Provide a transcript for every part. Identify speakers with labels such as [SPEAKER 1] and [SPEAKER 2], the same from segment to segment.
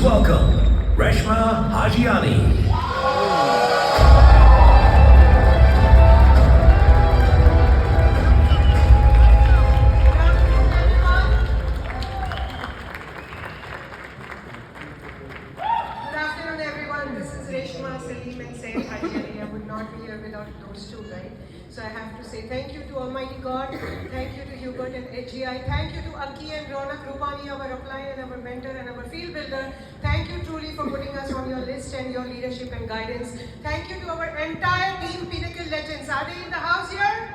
[SPEAKER 1] welcome Reshma Hajiani.
[SPEAKER 2] Reshma, Salim and Saif Hajiani. I would not be here without those two, right? So I have to say thank you to Almighty God, thank you to Hubert and HGI, thank you to Aki and Ronak Rupani, our upline and our mentor and our field builder. Thank you truly for putting us on your list and your leadership and guidance. Thank you to our entire team, Pinnacle Legends. Are they in the house here?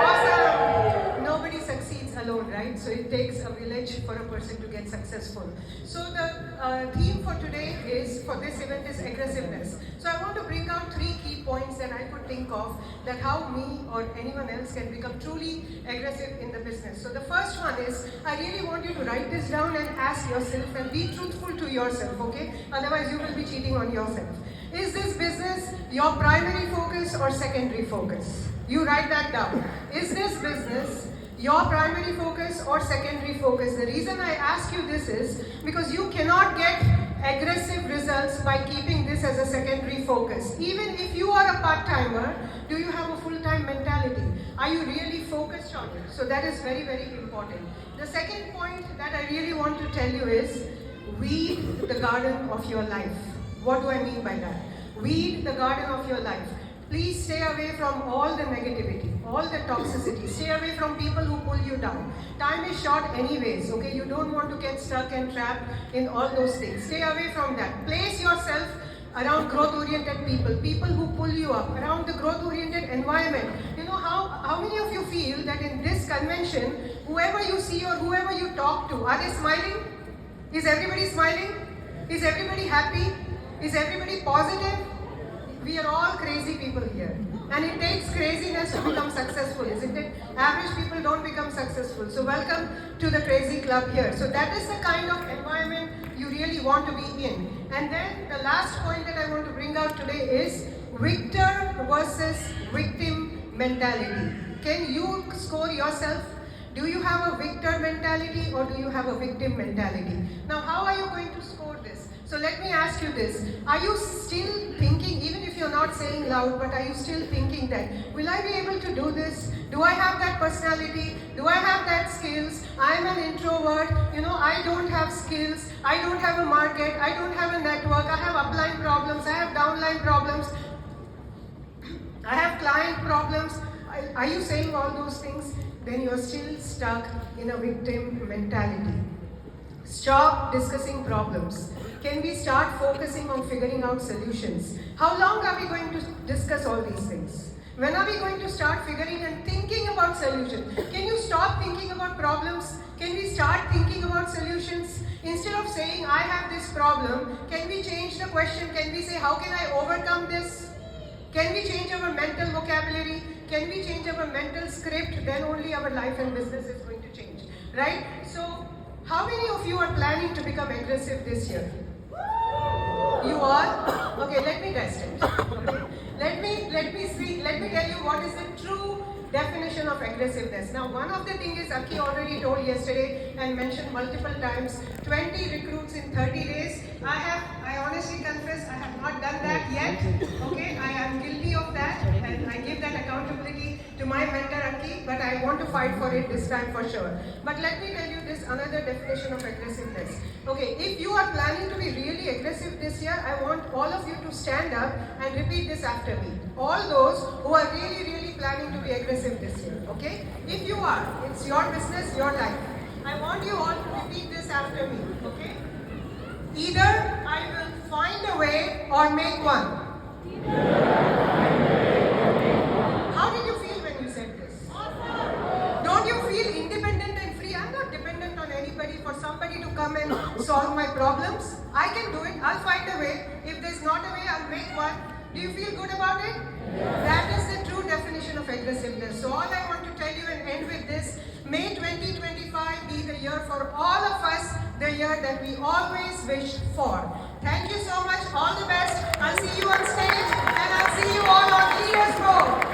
[SPEAKER 2] Awesome! Nobody succeeds alone, right? So it takes a village for a person to get successful. So the theme for today is, for this event, is aggressiveness. So I want to bring out 3 key points that I could think of that how me or anyone else can become truly aggressive in the business. So the first one is, I really want you to write this down and ask yourself and be truthful to yourself, okay? Otherwise you will be cheating on yourself. Is this business your primary focus or secondary focus? You write that down. Is this business your primary focus or secondary focus? The reason I ask you this is because you cannot get aggressive results by keeping this as a secondary focus. Even if you are a part-timer, do you have a full-time mentality? Are you really focused on it? So that is very, very important. The second point that I really want to tell you is, weed the garden of your life. What do I mean by that? Weed the garden of your life. Please stay away from all the negativity, all the toxicity. Stay away from people who pull you down. Time is short anyways, okay? You don't want to get stuck and trapped in all those things. Stay away from that. Place yourself around growth-oriented people, people who pull you up, around the growth-oriented environment. You know, how many of you feel that in this convention, whoever you see or whoever you talk to, are they smiling? Is everybody smiling? Is everybody happy? Is everybody positive? We are all crazy people here. And it takes craziness to become successful, isn't it? Average people don't become successful. So welcome to the crazy club here. So that is the kind of environment you really want to be in. And then the last point that I want to bring out today is victor versus victim mentality. Can you score yourself? Do you have a victor mentality or do you have a victim mentality? Now, how are you going to score this? So let me ask you this. Are you still thinking, even if you're not saying loud, but are you still thinking that, will I be able to do this? Do I have that personality? Do I have that skills? I'm an introvert. You know, I don't have skills. I don't have a market. I don't have a network. I have upline problems. I have downline problems. I have client problems. Are you saying all those things? Then you're still stuck in a victim mentality. Stop discussing problems. Can we start focusing on figuring out solutions? How long are we going to discuss all these things? When are we going to start figuring and thinking about solutions? Can you stop thinking about problems? Can we start thinking about solutions? Instead of saying, I have this problem, can we change the question? Can we say, how can I overcome this? Can we change our mental vocabulary? Can we change our mental script? Then only our life and business is going to change, right? So, how many of you are planning to become aggressive this year? You are? Okay, let me test it. Okay. Let me tell you what is the true definition of aggressiveness. Now, one of the things is Aki already told yesterday and mentioned multiple times, 20 recruits in 30 days. I honestly confess, I have not done that yet. Okay, I am guilty of that and I give that accountability to my mentor Aki, but I want to fight for it this time for sure. But let me tell you this another definition of aggressiveness. Okay, if you are planning to be really aggressive this year, I want all of you to stand up and repeat this after me. All those who are really planning to be aggressive this year, okay? If you are, it's your business, your life. I want you all to repeat this after me, okay? Either I will find a way or make one. How did you feel when you said this? Don't you feel independent and free? I'm not dependent on anybody for somebody to come and solve my problems. I can do it. I'll find a way. If there's not a way, I'll make one. Do you feel good about it? That is the true definition of aggressiveness. So all I want to tell you and end with this, may 2025 be the year for all of us, the year that we always wished for. Thank you so much. All the best. I'll see you on stage and I'll see you all on Leaders Row.